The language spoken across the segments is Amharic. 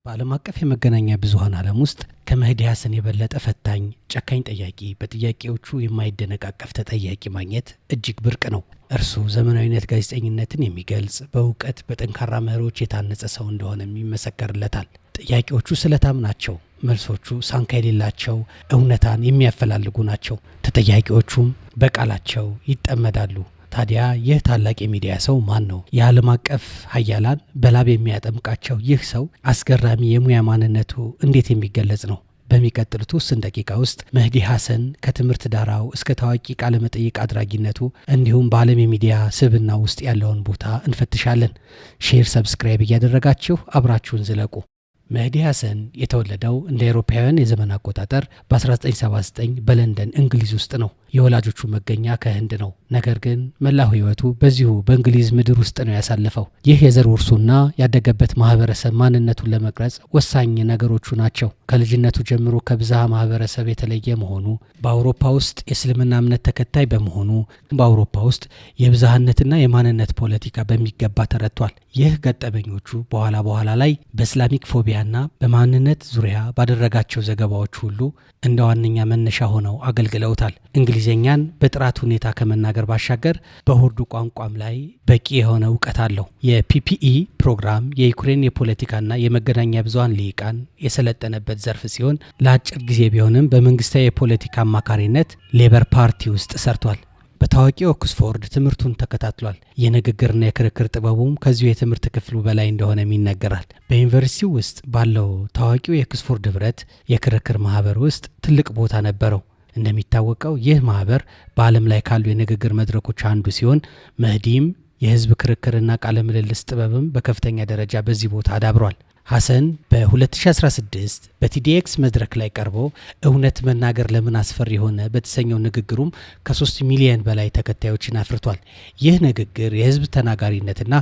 በዓለም አቀፍ የመገናኛ ብዙሃን ዓለም ውስጥ ከመህዲ ሐሰን የበለጠ ፈታኝ፣ ጨካኝ ጠያቂ፣ በጥያቄዎቹ የማይደነቃቀፍ ተጠያቂ ማግኘት እጅግ ብርቅ ነው። እርሱ ዘመናዊነት ጋዜጠኝነትን የሚገልጽ በእውቀት በጠንካራ መርሆች የታነጸ ሰው እንደሆነም ይመሰከርለታል። ጥያቄዎቹ ስለታም ናቸው። መልሶቹ ሳንካ የሌላቸው እውነታን የሚያፈላልጉ ናቸው። ተጠያቂዎቹም በቃላቸው ይጠመዳሉ። ታዲያ ይህ ታላቅ የሚዲያ ሰው ማን ነው? የዓለም አቀፍ ሀያላን በላብ የሚያጠምቃቸው ይህ ሰው አስገራሚ የሙያ ማንነቱ እንዴት የሚገለጽ ነው? በሚቀጥሉት ውስን ደቂቃ ውስጥ መህዲ ሐሰን ከትምህርት ዳራው እስከ ታዋቂ ቃለ መጠይቅ አድራጊነቱ እንዲሁም በዓለም የሚዲያ ስብዕና ውስጥ ያለውን ቦታ እንፈትሻለን። ሼር፣ ሰብስክራይብ እያደረጋችሁ አብራችሁን ዝለቁ። መህዲ ሐሰን የተወለደው እንደ አውሮፓውያን የዘመን አቆጣጠር በ1979 በለንደን እንግሊዝ ውስጥ ነው። የወላጆቹ መገኛ ከህንድ ነው። ነገር ግን መላው ህይወቱ በዚሁ በእንግሊዝ ምድር ውስጥ ነው ያሳለፈው። ይህ የዘር ውርሱና ያደገበት ማህበረሰብ ማንነቱን ለመቅረጽ ወሳኝ ነገሮቹ ናቸው። ከልጅነቱ ጀምሮ ከብዝሃ ማህበረሰብ የተለየ መሆኑ፣ በአውሮፓ ውስጥ የእስልምና እምነት ተከታይ በመሆኑ በአውሮፓ ውስጥ የብዝሃነትና የማንነት ፖለቲካ በሚገባ ተረድቷል። ይህ ገጠመኞቹ በኋላ ላይ በእስላሚክ ፎቢያና በማንነት ዙሪያ ባደረጋቸው ዘገባዎች ሁሉ እንደ ዋነኛ መነሻ ሆነው አገልግለውታል። እንግሊዝኛን በጥራት ሁኔታ ከመናገር ባሻገር በሁርዱ ቋንቋም ላይ በቂ የሆነ እውቀት አለው። የፒፒኢ ፕሮግራም የዩክሬን የፖለቲካና የመገናኛ ብዙሃን ልሂቃን የሰለጠነበት ዘርፍ ሲሆን ለአጭር ጊዜ ቢሆንም በመንግስታዊ የፖለቲካ አማካሪነት ሌበር ፓርቲ ውስጥ ሰርቷል። በታዋቂው ኦክስፎርድ ትምህርቱን ተከታትሏል። የንግግርና የክርክር ጥበቡም ከዚሁ የትምህርት ክፍሉ በላይ እንደሆነም ይነገራል። በዩኒቨርሲቲው ውስጥ ባለው ታዋቂው የኦክስፎርድ ህብረት የክርክር ማህበር ውስጥ ትልቅ ቦታ ነበረው። እንደሚታወቀው ይህ ማህበር በዓለም ላይ ካሉ የንግግር መድረኮች አንዱ ሲሆን መህዲም የህዝብ ክርክርና ቃለ ምልልስ ጥበብም በከፍተኛ ደረጃ በዚህ ቦታ አዳብሯል። ሐሰን በ2016 በቲዲኤክስ መድረክ ላይ ቀርቦ እውነት መናገር ለምን አስፈሪ ሆነ በተሰኘው ንግግሩም ከ3 ሚሊዮን በላይ ተከታዮችን አፍርቷል። ይህ ንግግር የህዝብ ተናጋሪነትና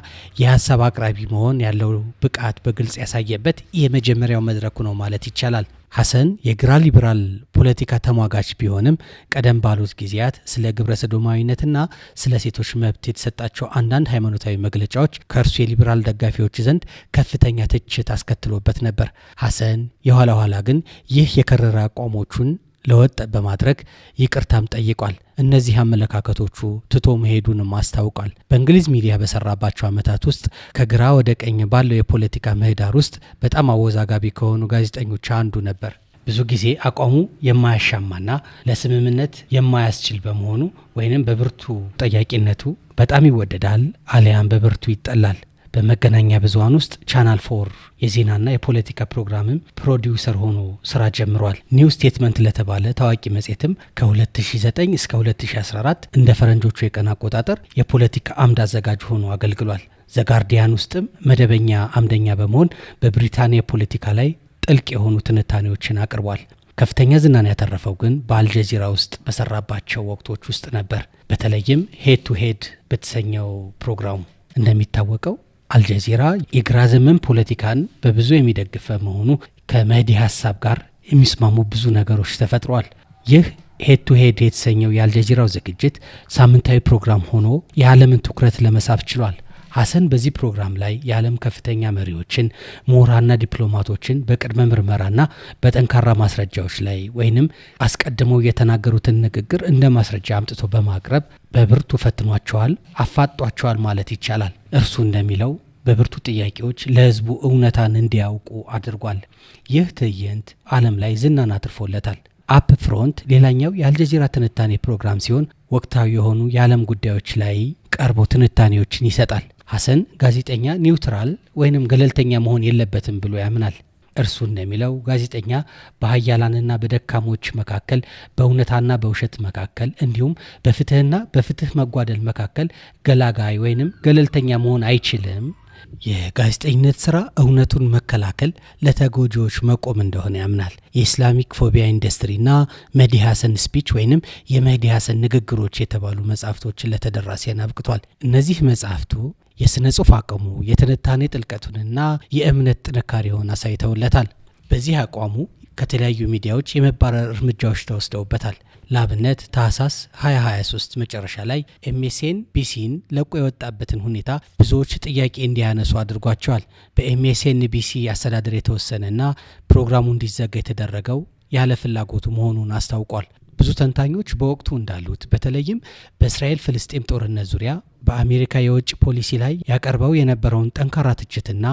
የሀሳብ አቅራቢ መሆን ያለው ብቃት በግልጽ ያሳየበት የመጀመሪያው መድረኩ ነው ማለት ይቻላል። ሐሰን የግራ ሊበራል ፖለቲካ ተሟጋች ቢሆንም ቀደም ባሉት ጊዜያት ስለ ግብረ ሰዶማዊነትና ስለ ሴቶች መብት የተሰጣቸው አንዳንድ ሃይማኖታዊ መግለጫዎች ከእርሱ የሊበራል ደጋፊዎች ዘንድ ከፍተኛ ትችት አስከትሎበት ነበር። ሐሰን የኋላ ግን ይህ የከረረ አቋሞቹን ለወጥ በማድረግ ይቅርታም ጠይቋል። እነዚህ አመለካከቶቹ ትቶ መሄዱንም አስታውቋል። በእንግሊዝ ሚዲያ በሰራባቸው ዓመታት ውስጥ ከግራ ወደ ቀኝ ባለው የፖለቲካ ምህዳር ውስጥ በጣም አወዛጋቢ ከሆኑ ጋዜጠኞች አንዱ ነበር። ብዙ ጊዜ አቋሙ የማያሻማና ለስምምነት የማያስችል በመሆኑ ወይንም በብርቱ ጠያቂነቱ በጣም ይወደዳል አሊያም በብርቱ ይጠላል። በመገናኛ ብዙሃን ውስጥ ቻናል 4 የዜናና የፖለቲካ ፕሮግራምም ፕሮዲውሰር ሆኖ ስራ ጀምሯል። ኒው ስቴትመንት ለተባለ ታዋቂ መጽሔትም ከ2009 እስከ 2014 እንደ ፈረንጆቹ የቀን አቆጣጠር የፖለቲካ አምድ አዘጋጅ ሆኖ አገልግሏል። ዘጋርዲያን ውስጥም መደበኛ አምደኛ በመሆን በብሪታንያ ፖለቲካ ላይ ጥልቅ የሆኑ ትንታኔዎችን አቅርቧል። ከፍተኛ ዝናን ያተረፈው ግን በአልጀዚራ ውስጥ በሰራባቸው ወቅቶች ውስጥ ነበር። በተለይም ሄድ ቱ ሄድ በተሰኘው ፕሮግራሙ እንደሚታወቀው አልጀዚራ የግራ ዘመን ፖለቲካን በብዙ የሚደግፍ መሆኑ ከመህዲ ሐሳብ ጋር የሚስማሙ ብዙ ነገሮች ተፈጥረዋል። ይህ ሄድ ቱ ሄድ የተሰኘው የአልጀዚራው ዝግጅት ሳምንታዊ ፕሮግራም ሆኖ የዓለምን ትኩረት ለመሳብ ችሏል። ሐሰን በዚህ ፕሮግራም ላይ የዓለም ከፍተኛ መሪዎችን፣ ምሁራንና ዲፕሎማቶችን በቅድመ ምርመራና በጠንካራ ማስረጃዎች ላይ ወይንም አስቀድመው የተናገሩትን ንግግር እንደ ማስረጃ አምጥቶ በማቅረብ በብርቱ ፈትኗቸዋል፣ አፋጧቸዋል ማለት ይቻላል። እርሱ እንደሚለው በብርቱ ጥያቄዎች ለህዝቡ እውነታን እንዲያውቁ አድርጓል። ይህ ትዕይንት ዓለም ላይ ዝናን አትርፎለታል። አፕ ፍሮንት ሌላኛው የአልጀዚራ ትንታኔ ፕሮግራም ሲሆን ወቅታዊ የሆኑ የዓለም ጉዳዮች ላይ ቀርቦ ትንታኔዎችን ይሰጣል። ሐሰን ጋዜጠኛ ኒውትራል ወይንም ገለልተኛ መሆን የለበትም ብሎ ያምናል። እርሱ እንደሚለው ጋዜጠኛ በሀያላንና በደካሞች መካከል፣ በእውነታና በውሸት መካከል እንዲሁም በፍትህና በፍትህ መጓደል መካከል ገላጋይ ወይንም ገለልተኛ መሆን አይችልም። የጋዜጠኝነት ስራ እውነቱን መከላከል፣ ለተጎጂዎች መቆም እንደሆነ ያምናል። የኢስላሚክ ፎቢያ ኢንዱስትሪና መህዲ ሐሰን ስፒች ወይንም የመህዲ ሐሰን ንግግሮች የተባሉ መጽሐፍቶችን ለተደራሲያን አብቅቷል። እነዚህ መጽሐፍቱ የስነ ጽሑፍ አቅሙ፣ የትንታኔ ጥልቀቱንና የእምነት ጥንካሬውን አሳይተውለታል። በዚህ አቋሙ ከተለያዩ ሚዲያዎች የመባረር እርምጃዎች ተወስደውበታል። ለአብነት ታህሳስ 2023 መጨረሻ ላይ ኤምኤስኤን ቢሲን ለቆ የወጣበትን ሁኔታ ብዙዎች ጥያቄ እንዲያነሱ አድርጓቸዋል። በኤምኤስኤን ቢሲ አስተዳደር የተወሰነና ፕሮግራሙ እንዲዘጋ የተደረገው ያለ ፍላጎቱ መሆኑን አስታውቋል። ብዙ ተንታኞች በወቅቱ እንዳሉት በተለይም በእስራኤል ፍልስጤም ጦርነት ዙሪያ በአሜሪካ የውጭ ፖሊሲ ላይ ያቀርበው የነበረውን ጠንካራ ትችትና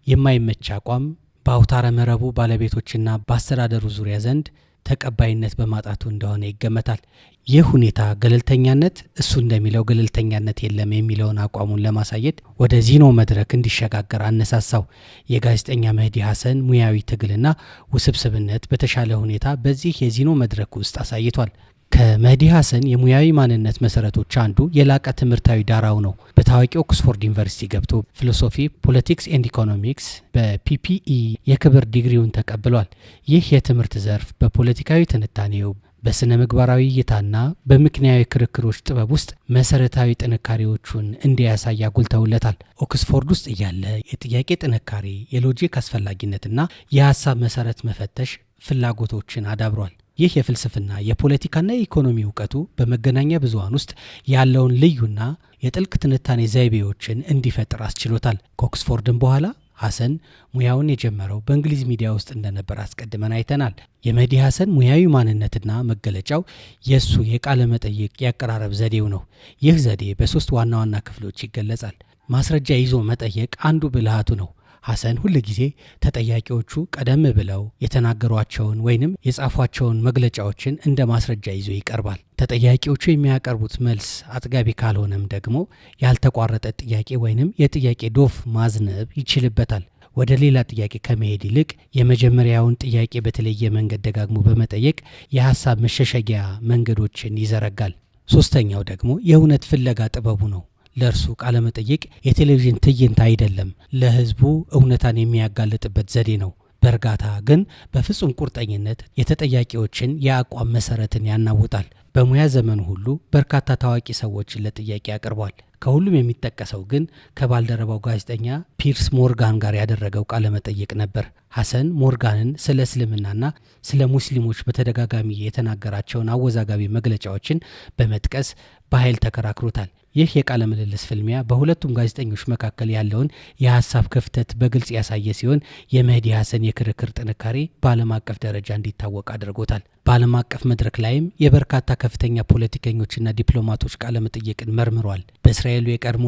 የማይመች አቋም በአውታረ መረቡ ባለቤቶችና በአስተዳደሩ ዙሪያ ዘንድ ተቀባይነት በማጣቱ እንደሆነ ይገመታል። ይህ ሁኔታ ገለልተኛነት እሱ እንደሚለው ገለልተኛነት የለም የሚለውን አቋሙን ለማሳየት ወደ ዚኖ መድረክ እንዲሸጋገር አነሳሳው። የጋዜጠኛ መህዲ ሐሰን ሙያዊ ትግልና ውስብስብነት በተሻለ ሁኔታ በዚህ የዚኖ መድረክ ውስጥ አሳይቷል። ከመህዲ ሐሰን የሙያዊ ማንነት መሰረቶች አንዱ የላቀ ትምህርታዊ ዳራው ነው። በታዋቂው ኦክስፎርድ ዩኒቨርሲቲ ገብቶ ፊሎሶፊ፣ ፖለቲክስ ኤንድ ኢኮኖሚክስ በፒፒኢ የክብር ዲግሪውን ተቀብሏል። ይህ የትምህርት ዘርፍ በፖለቲካዊ ትንታኔው፣ በስነ ምግባራዊ እይታና በምክንያዊ ክርክሮች ጥበብ ውስጥ መሰረታዊ ጥንካሬዎቹን እንዲያሳይ አጉልተውለታል። ኦክስፎርድ ውስጥ እያለ የጥያቄ ጥንካሬ፣ የሎጂክ አስፈላጊነትና የሀሳብ መሰረት መፈተሽ ፍላጎቶችን አዳብሯል። ይህ የፍልስፍና የፖለቲካና የኢኮኖሚ እውቀቱ በመገናኛ ብዙሃን ውስጥ ያለውን ልዩና የጥልቅ ትንታኔ ዘይቤዎችን እንዲፈጥር አስችሎታል። ከኦክስፎርድም በኋላ ሐሰን ሙያውን የጀመረው በእንግሊዝ ሚዲያ ውስጥ እንደነበር አስቀድመን አይተናል። የመህዲ ሐሰን ሙያዊ ማንነትና መገለጫው የእሱ የቃለ መጠይቅ ያቀራረብ ዘዴው ነው። ይህ ዘዴ በሶስት ዋና ዋና ክፍሎች ይገለጻል። ማስረጃ ይዞ መጠየቅ አንዱ ብልሃቱ ነው። ሐሰን ሁል ጊዜ ተጠያቂዎቹ ቀደም ብለው የተናገሯቸውን ወይንም የጻፏቸውን መግለጫዎችን እንደ ማስረጃ ይዞ ይቀርባል። ተጠያቂዎቹ የሚያቀርቡት መልስ አጥጋቢ ካልሆነም ደግሞ ያልተቋረጠ ጥያቄ ወይንም የጥያቄ ዶፍ ማዝነብ ይችልበታል። ወደ ሌላ ጥያቄ ከመሄድ ይልቅ የመጀመሪያውን ጥያቄ በተለየ መንገድ ደጋግሞ በመጠየቅ የሐሳብ መሸሸጊያ መንገዶችን ይዘረጋል። ሶስተኛው ደግሞ የእውነት ፍለጋ ጥበቡ ነው። ለእርሱ ቃለመጠይቅ የቴሌቪዥን ትዕይንት አይደለም፣ ለህዝቡ እውነታን የሚያጋልጥበት ዘዴ ነው። በእርጋታ ግን በፍጹም ቁርጠኝነት የተጠያቂዎችን የአቋም መሰረትን ያናውጣል። በሙያ ዘመኑ ሁሉ በርካታ ታዋቂ ሰዎችን ለጥያቄ አቅርቧል። ከሁሉም የሚጠቀሰው ግን ከባልደረባው ጋዜጠኛ ፒርስ ሞርጋን ጋር ያደረገው ቃለመጠይቅ ነበር። ሐሰን ሞርጋንን ስለ እስልምናና ስለ ሙስሊሞች በተደጋጋሚ የተናገራቸውን አወዛጋቢ መግለጫዎችን በመጥቀስ በኃይል ተከራክሮታል። ይህ የቃለ ምልልስ ፍልሚያ በሁለቱም ጋዜጠኞች መካከል ያለውን የሀሳብ ክፍተት በግልጽ ያሳየ ሲሆን የመህዲ ሐሰን የክርክር ጥንካሬ በዓለም አቀፍ ደረጃ እንዲታወቅ አድርጎታል። በዓለም አቀፍ መድረክ ላይም የበርካታ ከፍተኛ ፖለቲከኞችና ዲፕሎማቶች ቃለ መጠይቅን መርምሯል። በእስራኤሉ የቀድሞ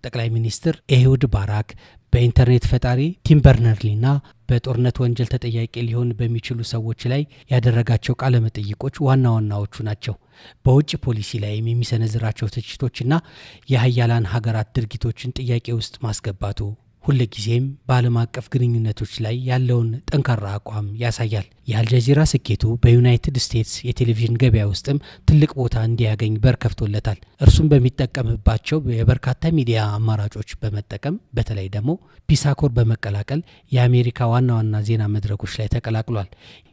ጠቅላይ ሚኒስትር ኤሁድ ባራክ፣ በኢንተርኔት ፈጣሪ ቲም በርነርሊና በጦርነት ወንጀል ተጠያቂ ሊሆን በሚችሉ ሰዎች ላይ ያደረጋቸው ቃለ መጠይቆች ዋና ዋናዎቹ ናቸው። በውጭ ፖሊሲ ላይም የሚሰነዝራቸው ትችቶችና የሀያላን ሀገራት ድርጊቶችን ጥያቄ ውስጥ ማስገባቱ ሁልጊዜም በዓለም አቀፍ ግንኙነቶች ላይ ያለውን ጠንካራ አቋም ያሳያል። የአልጀዚራ ስኬቱ በዩናይትድ ስቴትስ የቴሌቪዥን ገበያ ውስጥም ትልቅ ቦታ እንዲያገኝ በር ከፍቶለታል። እርሱም በሚጠቀምባቸው የበርካታ ሚዲያ አማራጮች በመጠቀም በተለይ ደግሞ ፒሳኮር በመቀላቀል የአሜሪካ ዋና ዋና ዜና መድረኮች ላይ ተቀላቅሏል።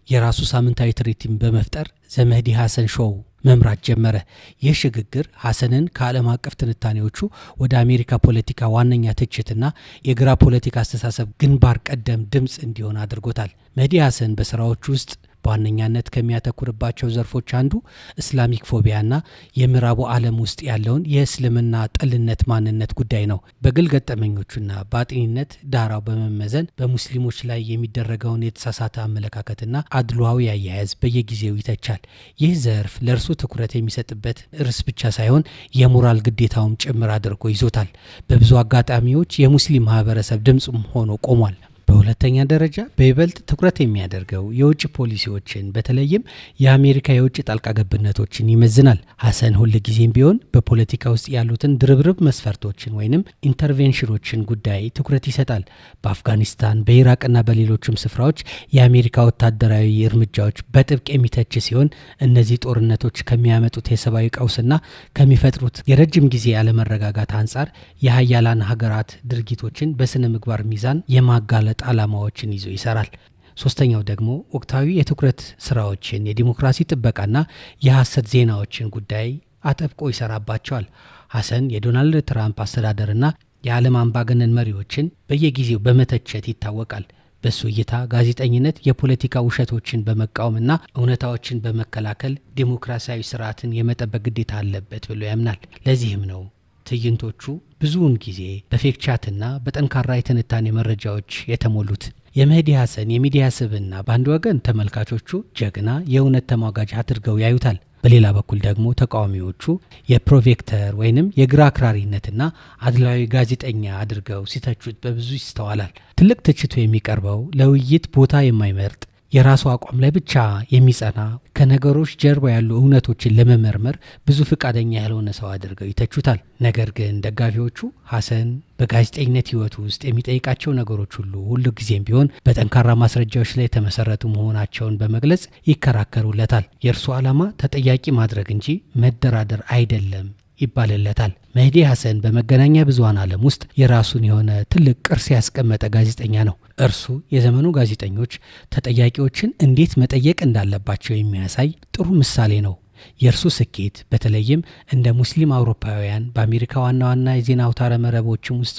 የራሱ ሳምንታዊ ትርኢትም በመፍጠር ዘመህዲ ሐሰን ሾው መምራት ጀመረ። ይህ ሽግግር ሐሰንን ከዓለም አቀፍ ትንታኔዎቹ ወደ አሜሪካ ፖለቲካ ዋነኛ ትችትና የግራ ፖለቲካ አስተሳሰብ ግንባር ቀደም ድምፅ እንዲሆን አድርጎታል። መህዲ ሐሰን በስራዎቹ ውስጥ በዋነኛነት ከሚያተኩርባቸው ዘርፎች አንዱ እስላሚክ ፎቢያና የምዕራቡ ዓለም ውስጥ ያለውን የእስልምና ጠልነት ማንነት ጉዳይ ነው። በግል ገጠመኞቹና በአጥኒነት ዳራው በመመዘን በሙስሊሞች ላይ የሚደረገውን የተሳሳተ አመለካከትና አድሏዊ አያያዝ በየጊዜው ይተቻል። ይህ ዘርፍ ለእርሱ ትኩረት የሚሰጥበት ርዕስ ብቻ ሳይሆን የሞራል ግዴታውም ጭምር አድርጎ ይዞታል። በብዙ አጋጣሚዎች የሙስሊም ማህበረሰብ ድምፅም ሆኖ ቆሟል። በሁለተኛ ደረጃ በይበልጥ ትኩረት የሚያደርገው የውጭ ፖሊሲዎችን በተለይም የአሜሪካ የውጭ ጣልቃ ገብነቶችን ይመዝናል። ሐሰን ሁልጊዜም ቢሆን በፖለቲካ ውስጥ ያሉትን ድርብርብ መስፈርቶችን ወይንም ኢንተርቬንሽኖችን ጉዳይ ትኩረት ይሰጣል። በአፍጋኒስታን፣ በኢራቅና በሌሎችም ስፍራዎች የአሜሪካ ወታደራዊ እርምጃዎች በጥብቅ የሚተች ሲሆን እነዚህ ጦርነቶች ከሚያመጡት የሰብአዊ ቀውስና ከሚፈጥሩት የረጅም ጊዜ አለመረጋጋት አንጻር የሀያላን ሀገራት ድርጊቶችን በስነ ምግባር ሚዛን የማጋለጥ ዓላማዎችን ይዞ ይሰራል። ሶስተኛው ደግሞ ወቅታዊ የትኩረት ስራዎችን፣ የዲሞክራሲ ጥበቃና የሐሰት ዜናዎችን ጉዳይ አጠብቆ ይሰራባቸዋል። ሐሰን የዶናልድ ትራምፕ አስተዳደርና የዓለም አምባገነን መሪዎችን በየጊዜው በመተቸት ይታወቃል። በሱ እይታ ጋዜጠኝነት የፖለቲካ ውሸቶችን በመቃወምና እውነታዎችን በመከላከል ዲሞክራሲያዊ ስርዓትን የመጠበቅ ግዴታ አለበት ብሎ ያምናል። ለዚህም ነው ትዕይንቶቹ ብዙውን ጊዜ በፌክ ቻትና በጠንካራ የትንታኔ መረጃዎች የተሞሉት። የመህዲ ሐሰን የሚዲያ ስብዕና በአንድ ወገን ተመልካቾቹ ጀግና የእውነት ተሟጋጅ አድርገው ያዩታል። በሌላ በኩል ደግሞ ተቃዋሚዎቹ የፕሮቬክተር ወይንም የግራ አክራሪነትና አድላዊ ጋዜጠኛ አድርገው ሲተቹት በብዙ ይስተዋላል። ትልቅ ትችቱ የሚቀርበው ለውይይት ቦታ የማይመርጥ የራሱ አቋም ላይ ብቻ የሚጸና ከነገሮች ጀርባ ያሉ እውነቶችን ለመመርመር ብዙ ፍቃደኛ ያልሆነ ሰው አድርገው ይተቹታል። ነገር ግን ደጋፊዎቹ ሐሰን በጋዜጠኝነት ሕይወቱ ውስጥ የሚጠይቃቸው ነገሮች ሁሉ ጊዜም ቢሆን በጠንካራ ማስረጃዎች ላይ የተመሰረቱ መሆናቸውን በመግለጽ ይከራከሩለታል። የእርሱ ዓላማ ተጠያቂ ማድረግ እንጂ መደራደር አይደለም ይባልለታል። መህዲ ሐሰን በመገናኛ ብዙሃን ዓለም ውስጥ የራሱን የሆነ ትልቅ ቅርስ ያስቀመጠ ጋዜጠኛ ነው። እርሱ የዘመኑ ጋዜጠኞች ተጠያቂዎችን እንዴት መጠየቅ እንዳለባቸው የሚያሳይ ጥሩ ምሳሌ ነው። የእርሱ ስኬት በተለይም እንደ ሙስሊም አውሮፓውያን በአሜሪካ ዋና ዋና የዜና አውታረ መረቦችም ውስጥ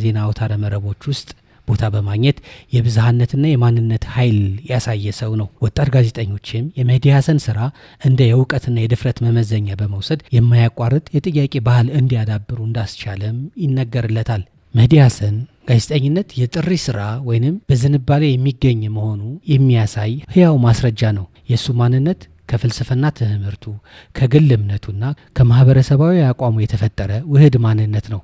ዜና አውታረ መረቦች ውስጥ ቦታ በማግኘት የብዝሃነትና የማንነት ኃይል ያሳየ ሰው ነው። ወጣት ጋዜጠኞችም የመህዲ ሐሰን ስራ እንደ የእውቀትና የድፍረት መመዘኛ በመውሰድ የማያቋርጥ የጥያቄ ባህል እንዲያዳብሩ እንዳስቻለም ይነገርለታል። መህዲ ሐሰን ጋዜጠኝነት የጥሪ ስራ ወይንም በዝንባሌ የሚገኝ መሆኑ የሚያሳይ ህያው ማስረጃ ነው። የእሱ ማንነት ከፍልስፍና ትምህርቱ ከግል እምነቱና ከማህበረሰባዊ አቋሙ የተፈጠረ ውህድ ማንነት ነው።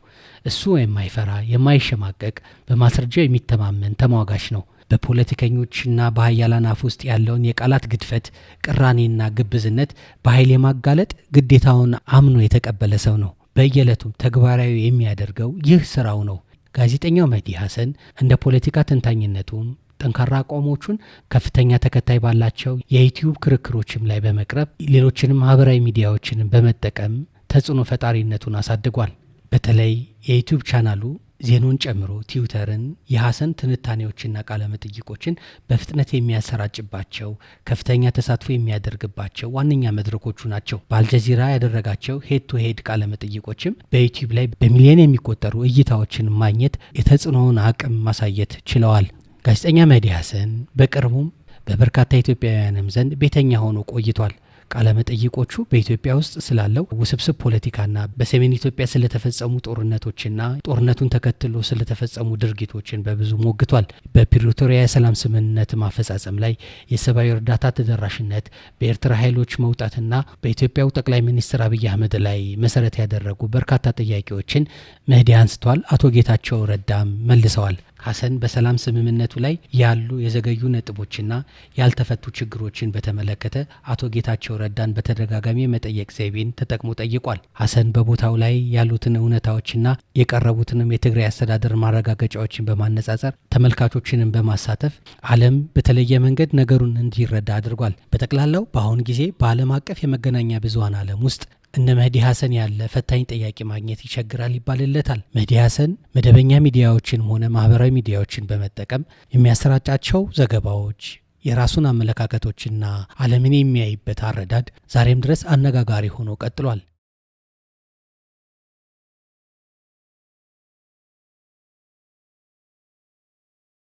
እሱ የማይፈራ የማይሸማቀቅ በማስረጃ የሚተማመን ተሟጋች ነው። በፖለቲከኞችና በሀያላን አፍ ውስጥ ያለውን የቃላት ግድፈት፣ ቅራኔና ግብዝነት በኃይል የማጋለጥ ግዴታውን አምኖ የተቀበለ ሰው ነው። በየዕለቱም ተግባራዊ የሚያደርገው ይህ ስራው ነው። ጋዜጠኛው መህዲ ሐሰን እንደ ፖለቲካ ተንታኝነቱም ጠንካራ አቋሞቹን ከፍተኛ ተከታይ ባላቸው የዩቲዩብ ክርክሮችም ላይ በመቅረብ ሌሎችንም ማህበራዊ ሚዲያዎችንም በመጠቀም ተጽዕኖ ፈጣሪነቱን አሳድጓል። በተለይ የዩቲዩብ ቻናሉ ዜናውን ጨምሮ ትዊተርን የሐሰን ትንታኔዎችና ቃለ መጠይቆችን በፍጥነት የሚያሰራጭባቸው ከፍተኛ ተሳትፎ የሚያደርግባቸው ዋነኛ መድረኮቹ ናቸው። በአልጀዚራ ያደረጋቸው ሄድ ቱ ሄድ ቃለ መጠይቆችም በዩቲዩብ ላይ በሚሊዮን የሚቆጠሩ እይታዎችን ማግኘት የተጽዕኖውን አቅም ማሳየት ችለዋል። ጋዜጠኛ መህዲ ሐሰን በቅርቡም በበርካታ ኢትዮጵያውያንም ዘንድ ቤተኛ ሆኖ ቆይቷል። ቃለ መጠይቆቹ በኢትዮጵያ ውስጥ ስላለው ውስብስብ ፖለቲካና በሰሜን ኢትዮጵያ ስለተፈጸሙ ጦርነቶችና ጦርነቱን ተከትሎ ስለተፈጸሙ ድርጊቶችን በብዙ ሞግቷል። በፕሪቶሪያ የሰላም ስምምነት ማፈጻጸም ላይ የሰብአዊ እርዳታ ተደራሽነት፣ በኤርትራ ኃይሎች መውጣትና በኢትዮጵያው ጠቅላይ ሚኒስትር አብይ አህመድ ላይ መሰረት ያደረጉ በርካታ ጥያቄዎችን መህዲ አንስቷል። አቶ ጌታቸው ረዳም መልሰዋል። ሐሰን በሰላም ስምምነቱ ላይ ያሉ የዘገዩ ነጥቦችና ያልተፈቱ ችግሮችን በተመለከተ አቶ ጌታቸው ረዳን በተደጋጋሚ የመጠየቅ ዘይቤን ተጠቅሞ ጠይቋል። ሐሰን በቦታው ላይ ያሉትን እውነታዎችና የቀረቡትንም የትግራይ አስተዳደር ማረጋገጫዎችን በማነጻጸር ተመልካቾችንም በማሳተፍ ዓለም በተለየ መንገድ ነገሩን እንዲረዳ አድርጓል። በጠቅላላው በአሁኑ ጊዜ በዓለም አቀፍ የመገናኛ ብዙሃን ዓለም ውስጥ እነ መህዲ ሐሰን ያለ ፈታኝ ጠያቂ ማግኘት ይቸግራል ይባልለታል። መህዲ ሐሰን መደበኛ ሚዲያዎችን ሆነ ማህበራዊ ሚዲያዎችን በመጠቀም የሚያሰራጫቸው ዘገባዎች፣ የራሱን አመለካከቶችና ዓለምን የሚያይበት አረዳድ ዛሬም ድረስ አነጋጋሪ ሆኖ ቀጥሏል።